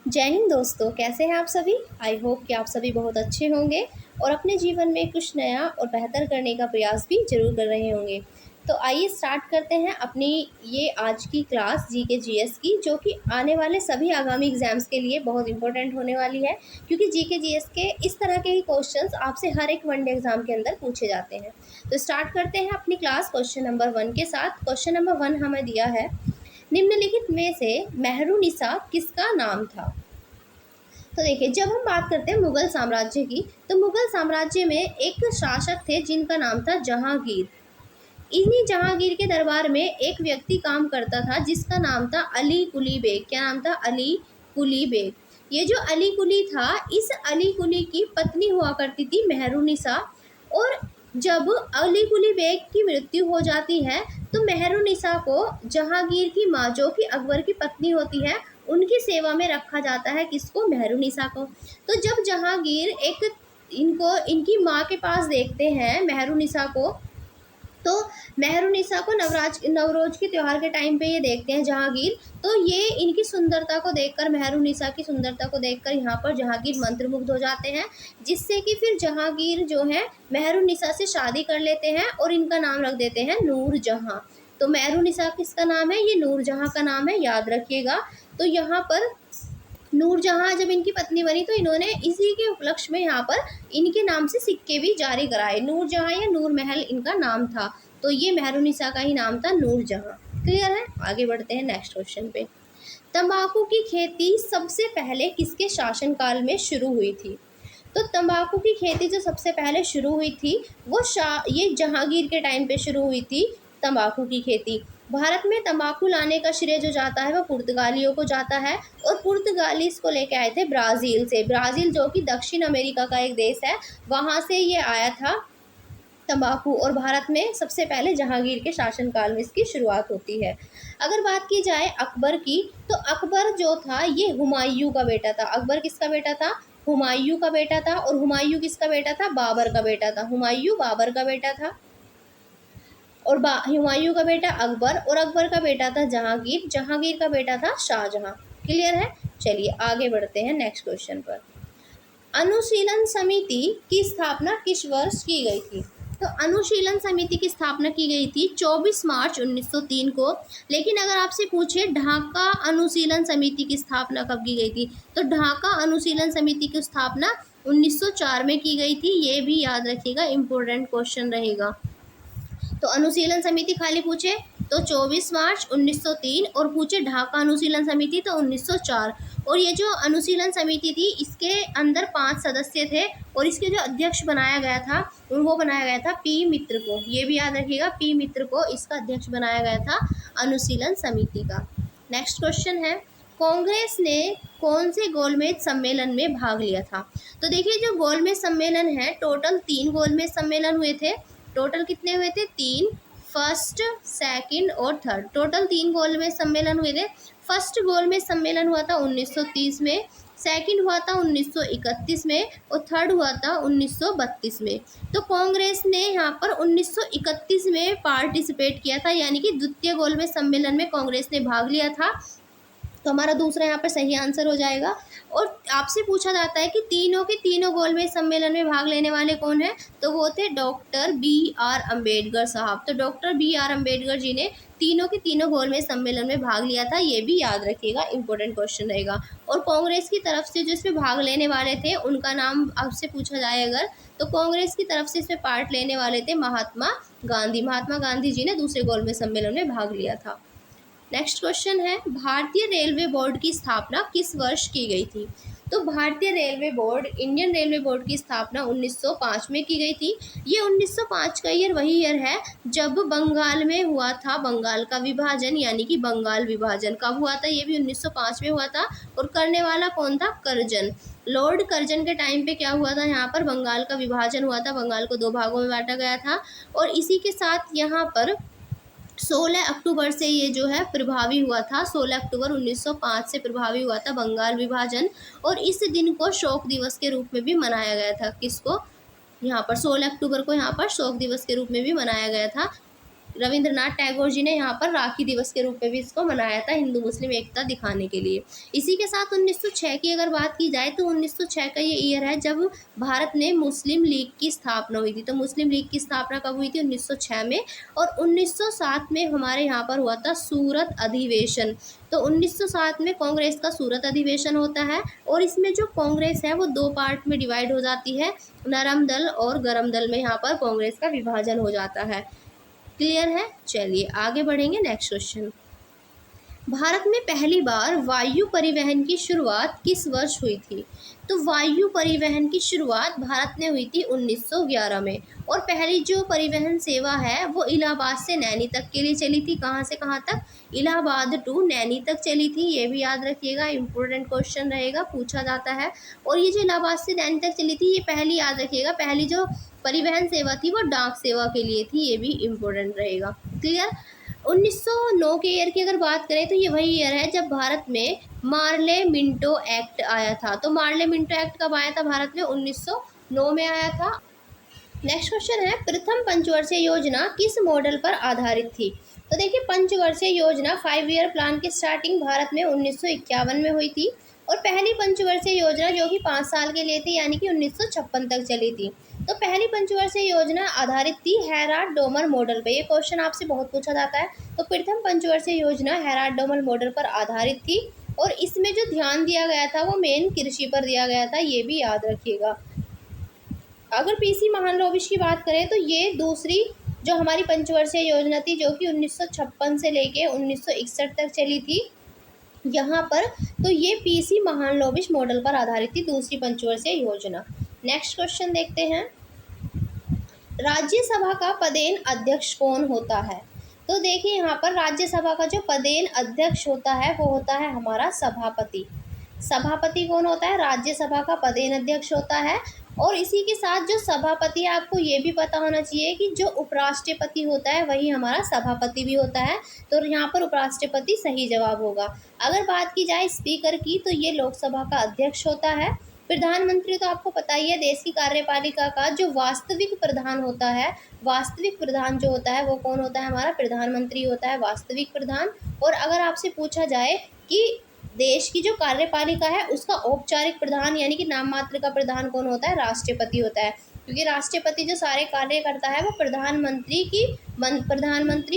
जय हिंद दोस्तों, कैसे हैं आप सभी। आई होप कि आप सभी बहुत अच्छे होंगे और अपने जीवन में कुछ नया और बेहतर करने का प्रयास भी ज़रूर कर रहे होंगे। तो आइए स्टार्ट करते हैं अपनी ये आज की क्लास जी के जीएस की, जो कि आने वाले सभी आगामी एग्जाम्स के लिए बहुत इंपॉर्टेंट होने वाली है, क्योंकि जी के जीएस के इस तरह के ही क्वेश्चंस आपसे हर एक वनडे एग्जाम के अंदर पूछे जाते हैं। तो स्टार्ट करते हैं अपनी क्लास क्वेश्चन नंबर 1 के साथ। क्वेश्चन नंबर 1 हमें दिया है, निम्नलिखित में से मेहरुनिसा किसका नाम था। तो देखिए, जब हम बात करते हैं मुगल साम्राज्य की, तो मुगल साम्राज्य में एक शासक थे जिनका नाम था जहांगीर। इन्हीं जहांगीर के दरबार में एक व्यक्ति काम करता था जिसका नाम था अली कुली बेग। क्या नाम था? अली कुली बेग। ये जो अली कुली था, इस अली कुली की पत्नी हुआ करती थी मेहरुनिसा। और जब अली कुली बेग की मृत्यु हो जाती है तो मेहरुनिसा को जहांगीर की माँ, जो कि अकबर की पत्नी होती है, उनकी सेवा में रखा जाता है। किसको? मेहरुनिसा को। तो जब जहांगीर इनकी माँ के पास देखते हैं मेहरुनिसा को, तो मेहरुनिसा को नवरोज के त्यौहार के टाइम पे ये देखते हैं जहांगीर, तो ये इनकी सुंदरता को देखकर, मेहरुनिसा की सुंदरता को देखकर यहाँ पर जहांगीर मंत्रमुग्ध हो जाते हैं, जिससे कि फिर जहांगीर जो है मेहरुनिसा से शादी कर लेते हैं और इनका नाम रख देते हैं नूरजहां। तो मेहरुनिसा किसका नाम है? ये नूरजहां का नाम है, याद रखिएगा। तो यहाँ पर नूरजहां जब इनकी पत्नी बनी तो इन्होंने इसी के उपलक्ष्य में यहाँ पर इनके नाम से सिक्के भी जारी कराए। नूरजहां या नूर महल इनका नाम था, तो ये मेहरुनिसा का ही नाम था, नूरजहां। क्लियर है? आगे बढ़ते हैं नेक्स्ट क्वेश्चन पे। तंबाकू की खेती सबसे पहले किसके शासनकाल में शुरू हुई थी? तो तंबाकू की खेती जो सबसे पहले शुरू हुई थी वो ये जहांगीर के टाइम पे शुरू हुई थी। तंबाकू की खेती भारत में तंबाकू लाने का श्रेय जो जाता है वो पुर्तगालियों को जाता है, और पुर्तगाली इसको लेके आए थे ब्राज़ील से। ब्राज़ील जो कि दक्षिण अमेरिका का एक देश है, वहाँ से ये आया था तंबाकू, और भारत में सबसे पहले जहांगीर के शासनकाल में इसकी शुरुआत होती है। अगर बात की जाए अकबर की, तो अकबर जो था ये हुमायूं का बेटा था। अकबर किसका बेटा था? हुमायूं का बेटा था। और हुमायूं किसका बेटा था? बाबर का बेटा था। हुमायूं बाबर का बेटा था, और हुमायूं का बेटा अकबर, और अकबर का बेटा था जहांगीर। जहांगीर का बेटा था शाहजहां। क्लियर है? चलिए आगे बढ़ते हैं नेक्स्ट क्वेश्चन पर। अनुशीलन समिति की स्थापना किस वर्ष की गई थी? तो अनुशीलन समिति की स्थापना की गई थी 24 मार्च 1903 को। लेकिन अगर आपसे पूछे ढाका अनुशीलन समिति की स्थापना कब की गई थी, तो ढाका अनुशीलन समिति की स्थापना 1904 में की गई थी। ये भी याद रखिएगा, इंपॉर्टेंट क्वेश्चन रहेगा। तो अनुशीलन समिति खाली पूछे तो 24 मार्च 1903, और पूछे ढाका अनुशीलन समिति तो 1904। और ये जो अनुशीलन समिति थी इसके अंदर 5 सदस्य थे, और इसके जो अध्यक्ष बनाया गया था वो बनाया गया था पी मित्र को। ये भी याद रखिएगा, पी मित्र को इसका अध्यक्ष बनाया गया था अनुशीलन समिति का। नेक्स्ट क्वेश्चन है, कांग्रेस ने कौन से गोलमेज सम्मेलन में भाग लिया था? तो देखिए, जो गोलमेज सम्मेलन है, टोटल 3 गोलमेज सम्मेलन हुए थे। टोटल कितने हुए थे? 3। फर्स्ट, सेकंड और थर्ड, टोटल 3 गोलमेज सम्मेलन हुए थे। फर्स्ट गोलमेज सम्मेलन हुआ था 1930 में, सेकंड हुआ था 1931 में, और थर्ड हुआ था 1932 में। तो कांग्रेस ने यहाँ पर 1931 में पार्टिसिपेट किया था, यानी कि द्वितीय गोलमेज सम्मेलन में कांग्रेस ने भाग लिया था। तो हमारा दूसरा यहाँ पर सही आंसर हो जाएगा। और आपसे पूछा जाता है कि तीनों के तीनों गोलमेज सम्मेलन में भाग लेने वाले कौन है, तो वो थे डॉक्टर बी.आर. अम्बेडकर साहब। तो डॉक्टर बी.आर. अम्बेडकर जी ने तीनों के तीनों गोलमेज सम्मेलन में भाग लिया था। ये भी याद रखिएगा, इंपॉर्टेंट क्वेश्चन रहेगा। और कांग्रेस की तरफ से जो इसमें भाग लेने वाले थे उनका नाम आपसे पूछा जाए अगर, तो कांग्रेस की तरफ से इसमें पार्ट लेने वाले थे महात्मा गांधी। महात्मा गांधी जी ने दूसरे गोलमेज सम्मेलन में भाग लिया था। नेक्स्ट क्वेश्चन है, भारतीय रेलवे बोर्ड की स्थापना किस वर्ष की गई थी? तो भारतीय railway board, Indian railway board की स्थापना 1905 में की गई थी। ये 1905 का ईयर वही ईयर है जब बंगाल में हुआ था बंगाल का विभाजन, यानी कि बंगाल विभाजन कब हुआ था? ये भी 1905 में हुआ था। और करने वाला कौन था? कर्जन। लॉर्ड कर्जन के टाइम पे क्या हुआ था? यहाँ पर बंगाल का विभाजन हुआ था, बंगाल को 2 भागों में बांटा गया था। और इसी के साथ यहाँ पर 16 अक्टूबर से ये जो है प्रभावी हुआ था। 16 अक्टूबर 1905 से प्रभावी हुआ था बंगाल विभाजन, और इस दिन को शोक दिवस के रूप में भी मनाया गया था। किसको? यहाँ पर 16 अक्टूबर को यहाँ पर शोक दिवस के रूप में भी मनाया गया था। रविंद्रनाथ टैगोर जी ने यहाँ पर राखी दिवस के रूप में भी इसको मनाया था, हिंदू मुस्लिम एकता दिखाने के लिए। इसी के साथ 1906 की अगर बात की जाए तो 1906 का ये ईयर है जब भारत में मुस्लिम लीग की स्थापना हुई थी। तो मुस्लिम लीग की स्थापना कब हुई थी? 1906 में। और 1907 में हमारे यहाँ पर हुआ था सूरत अधिवेशन। तो 1907 में कांग्रेस का सूरत अधिवेशन होता है और इसमें जो कांग्रेस है वो दो पार्ट में डिवाइड हो जाती है, नरम दल और गरम दल में यहाँ पर कांग्रेस का विभाजन हो जाता है। क्लियर है? चलिए आगे बढ़ेंगे। नेक्स्ट क्वेश्चन, भारत में पहली बार वायु परिवहन की शुरुआत किस वर्ष हुई थी? तो वायु परिवहन की शुरुआत भारत में हुई थी 1911 में। और पहली जो परिवहन सेवा है वो इलाहाबाद से नैनी तक के लिए चली थी। कहाँ से कहाँ तक? इलाहाबाद टू नैनी तक चली थी। ये भी याद रखिएगा, इंपॉर्टेंट क्वेश्चन रहेगा, पूछा जाता है। और ये जो इलाहाबाद से नैनी तक चली थी, ये पहली याद रखिएगा, पहली जो परिवहन सेवा थी वो डाक सेवा के लिए थी। ये भी इम्पोर्टेंट रहेगा। क्लियर? 1909 के ईयर की अगर बात करें तो ये वही ईयर है जब भारत में मार्ले मिंटो एक्ट आया था। तो मार्ले मिंटो एक्ट कब आया था भारत में? 1909 में आया था। नेक्स्ट क्वेश्चन है, प्रथम पंचवर्षीय योजना किस मॉडल पर आधारित थी? तो देखिए, पंचवर्षीय योजना 5 ईयर प्लान की स्टार्टिंग भारत में 1951 में हुई थी। और पहली पंचवर्षीय योजना जो कि 5 साल के लिए थी, यानी कि 1956 तक चली थी। तो पहली पंचवर्षीय योजना आधारित थी हैराल्ड डोमर मॉडल पे। ये क्वेश्चन आपसे बहुत पूछा जाता है। तो प्रथम पंचवर्षीय योजना हैराल्ड डोमर मॉडल पर आधारित थी और इसमें जो ध्यान दिया गया था वो मेन कृषि पर दिया गया था। ये भी याद रखिएगा। अगर पीसी महालनोबिस की बात करें तो ये दूसरी जो हमारी पंचवर्षीय योजना थी जो कि 1956 से लेके 1961 तक चली थी यहाँ पर। तो ये पीसी महालनोबिस मॉडल पर आधारित थी, दूसरी पंचवर्षीय योजना। नेक्स्ट क्वेश्चन देखते हैं, राज्यसभा का पदेन अध्यक्ष कौन होता है? तो देखिए, यहाँ पर राज्यसभा का जो पदेन अध्यक्ष होता है वो होता है हमारा सभापति। सभापति कौन होता है? राज्यसभा का पदेन अध्यक्ष होता है। और इसी के साथ जो सभापति, आपको ये भी पता होना चाहिए कि जो उपराष्ट्रपति होता है वही हमारा सभापति भी होता है। तो यहाँ पर उपराष्ट्रपति सही जवाब होगा। अगर बात की जाए स्पीकर की तो ये लोकसभा का अध्यक्ष होता है। प्रधानमंत्री तो आपको पता ही है, देश की कार्यपालिका का जो वास्तविक प्रधान होता है, वास्तविक प्रधान जो होता है वो कौन होता है? हमारा प्रधानमंत्री होता है वास्तविक प्रधान। और अगर आपसे पूछा जाए कि देश की जो कार्यपालिका है उसका औपचारिक प्रधान यानी कि नाम मात्र का प्रधान कौन होता है? राष्ट्रपति होता है। क्योंकि राष्ट्रपति जो सारे कार्य करता है वो प्रधानमंत्री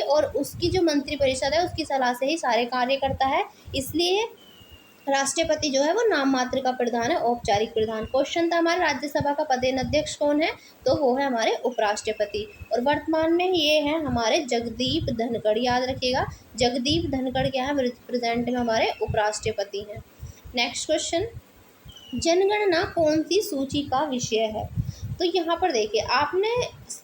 और उसकी जो मंत्रिपरिषद है उसकी सलाह से ही सारे कार्य करता है। इसलिए राष्ट्रपति जो है वो नाम मात्र का प्रधान है, औपचारिक प्रधान। क्वेश्चन था हमारे राज्यसभा का पदेन अध्यक्ष कौन है? तो वो है हमारे उपराष्ट्रपति। और वर्तमान में ये है हमारे जगदीप धनखड़। याद रखिएगा, जगदीप धनखड़ क्या है? प्रेजेंट में हमारे उपराष्ट्रपति हैं। नेक्स्ट क्वेश्चन, जनगणना कौन सी सूची का विषय है? तो यहाँ पर देखिए, आपने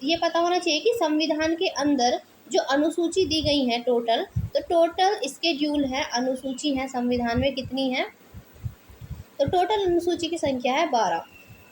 ये पता होना चाहिए कि संविधान के अंदर जो अनुसूची दी गई है टोटल, तो टोटल स्केड्यूल है, अनुसूची है संविधान में कितनी है? तो टोटल अनुसूची की संख्या है 12।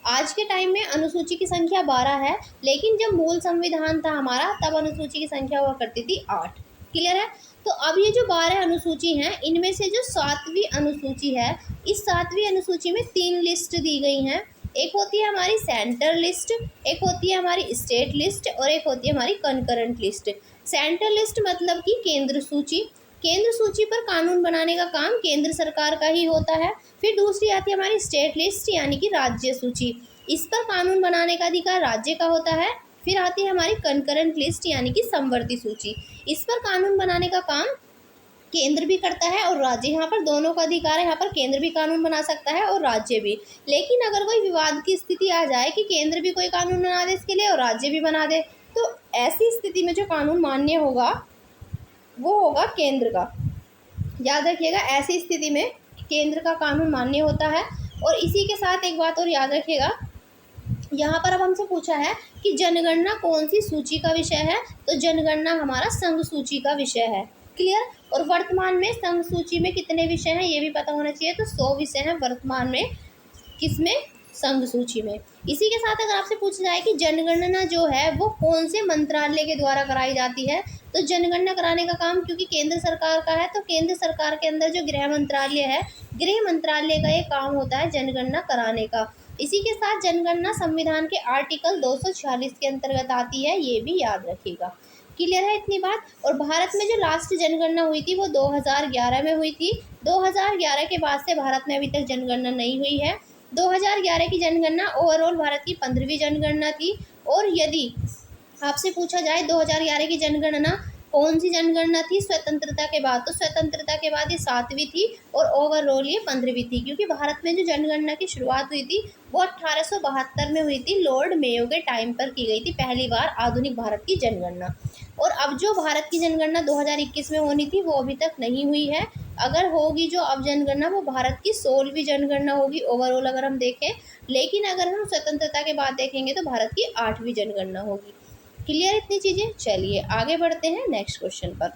आज के टाइम में अनुसूची की संख्या 12 है, लेकिन जब मूल संविधान था हमारा तब अनुसूची की संख्या हुआ करती थी 8। क्लियर है? तो अब ये जो 12 अनुसूची हैं इनमें से जो 7वीं अनुसूची है, इस 7वीं अनुसूची में 3 लिस्ट दी गई हैं। एक होती है हमारी सेंटर लिस्ट, एक होती है हमारी स्टेट लिस्ट और एक होती है हमारी कंकरेंट लिस्ट। सेंटर लिस्ट मतलब कि केंद्र सूची। केंद्र सूची पर कानून बनाने का काम केंद्र सरकार का ही होता है। फिर दूसरी आती है हमारी स्टेट लिस्ट यानी कि राज्य सूची, इस पर कानून बनाने का अधिकार राज्य का होता है। फिर आती है हमारी कंकरेंट लिस्ट यानी कि समवर्ती सूची, इस पर कानून बनाने का काम केंद्र भी करता है और राज्य, यहाँ पर दोनों का अधिकार है। यहाँ पर केंद्र भी कानून बना सकता है और राज्य भी। लेकिन अगर कोई विवाद की स्थिति आ जाए कि केंद्र भी कोई कानून बना दे इसके लिए और राज्य भी बना दे, तो ऐसी स्थिति में जो कानून मान्य होगा वो होगा केंद्र का। याद रखिएगा, ऐसी स्थिति में केंद्र का कानून मान्य होता है। और इसी के साथ एक बात और याद रखिएगा, यहाँ पर अब हमसे पूछा है कि जनगणना कौन सी सूची का विषय है? तो जनगणना हमारा संघ सूची का विषय है। क्लियर? और वर्तमान में संघ सूची में कितने विषय हैं ये भी पता होना चाहिए। तो 100 विषय हैं वर्तमान में, किसमें? संघ सूची में। इसी के साथ अगर आपसे पूछा जाए कि जनगणना जो है वो कौन से मंत्रालय के द्वारा कराई जाती है, तो जनगणना कराने का काम क्योंकि केंद्र सरकार का है, तो केंद्र सरकार के अंदर जो गृह मंत्रालय है, गृह मंत्रालय का ये काम होता है जनगणना कराने का। इसी के साथ जनगणना संविधान के आर्टिकल 246 के अंतर्गत आती है, ये भी याद रखिएगा। क्लियर है इतनी बात। और भारत में जो लास्ट जनगणना हुई थी वो 2011 में हुई थी। 2011 के बाद से भारत में अभी तक जनगणना नहीं हुई है। 2011 की जनगणना ओवरऑल भारत की 15वीं जनगणना थी। और यदि आपसे पूछा जाए 2011 की जनगणना कौन सी जनगणना थी स्वतंत्रता के बाद, तो स्वतंत्रता के बाद ये 7वीं थी और ओवरऑल ये 15वीं थी। क्योंकि भारत में जो जनगणना की शुरुआत हुई थी वो 1872 में हुई थी, लॉर्ड मेयो के टाइम पर की गई थी पहली बार आधुनिक भारत की जनगणना। और अब जो भारत की जनगणना 2021 में होनी थी वो अभी तक नहीं हुई है। अगर होगी जो अब जनगणना वो भारत की 16वीं जनगणना होगी ओवरऑल अगर हम देखें। लेकिन अगर हम स्वतंत्रता के बाद देखेंगे तो भारत की 8वीं जनगणना होगी। क्लियर इतनी चीज़ें। चलिए आगे बढ़ते हैं नेक्स्ट क्वेश्चन पर।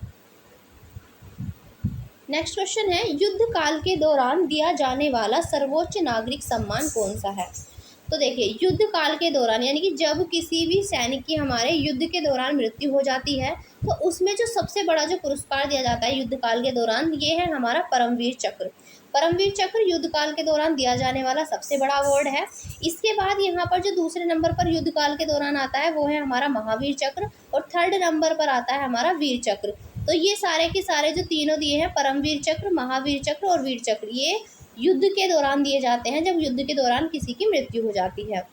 नेक्स्ट क्वेश्चन है, युद्ध काल के दौरान दिया जाने वाला सर्वोच्च नागरिक सम्मान कौन सा है। तो देखिए, युद्ध काल के दौरान यानी कि जब किसी भी सैनिक की हमारे युद्ध के दौरान मृत्यु हो जाती है तो उसमें जो सबसे बड़ा जो पुरस्कार दिया जाता है युद्ध काल के दौरान, ये है हमारा परमवीर चक्र। परमवीर चक्र युद्ध काल के दौरान दिया जाने वाला सबसे बड़ा अवार्ड है। इसके बाद यहाँ पर जो दूसरे नंबर पर युद्ध काल के दौरान आता है वो है हमारा महावीर चक्र, और थर्ड नंबर पर आता है हमारा वीर चक्र। तो ये सारे के सारे जो तीनों दिए हैं, परमवीर चक्र, महावीर चक्र और वीर चक्र, ये युद्ध के दौरान दिए जाते हैं जब युद्ध के दौरान किसी की मृत्यु हो जाती है।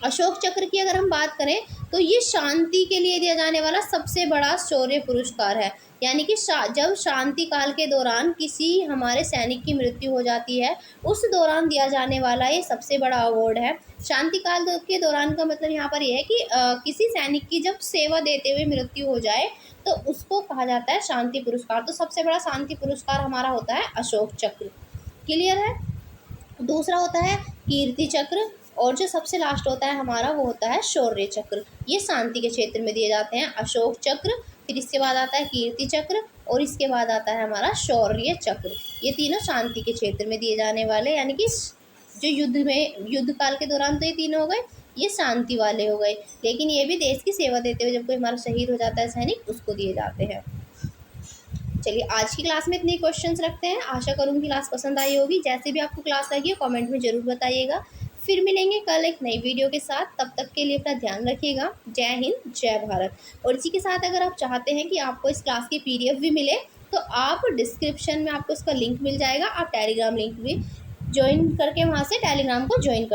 अशोक चक्र की अगर हम बात करें तो ये शांति के लिए दिया जाने वाला सबसे बड़ा शौर्य पुरस्कार है। यानी कि जब शांति काल के दौरान किसी हमारे सैनिक की मृत्यु हो जाती है उस दौरान दिया जाने वाला ये सबसे बड़ा अवार्ड है। शांति काल के दौरान का मतलब यहाँ पर यह है कि किसी सैनिक की जब सेवा देते हुए मृत्यु हो जाए तो उसको कहा जाता है शांति पुरस्कार। तो सबसे बड़ा शांति पुरस्कार हमारा होता है अशोक चक्र। क्लियर है। दूसरा होता है कीर्ति चक्र, और जो सबसे लास्ट होता है हमारा वो होता है शौर्य चक्र। ये शांति के क्षेत्र में दिए जाते हैं, अशोक चक्र, फिर इसके बाद आता है कीर्ति चक्र और इसके बाद आता है हमारा शौर्य चक्र। ये तीनों शांति के क्षेत्र में दिए जाने वाले, यानी कि जो युद्ध काल के दौरान तो ये तीनों हो गए, ये शांति वाले हो गए। लेकिन ये भी देश की सेवा देते हुए जब कोई हमारा शहीद हो जाता है सैनिक, उसको दिए जाते हैं। चलिए आज की क्लास में इतने क्वेश्चंस रखते हैं। आशा करूँगी क्लास पसंद आई होगी। जैसे भी आपको क्लास लगी हो कमेंट में ज़रूर बताइएगा। फिर मिलेंगे कल एक नई वीडियो के साथ। तब तक के लिए अपना ध्यान रखिएगा। जय हिंद, जय भारत। और इसी के साथ अगर आप चाहते हैं कि आपको इस क्लास की PDF भी मिले तो आप डिस्क्रिप्शन में आपको इसका लिंक मिल जाएगा। आप टेलीग्राम लिंक भी ज्वाइन करके वहाँ से टेलीग्राम को ज्वाइन कर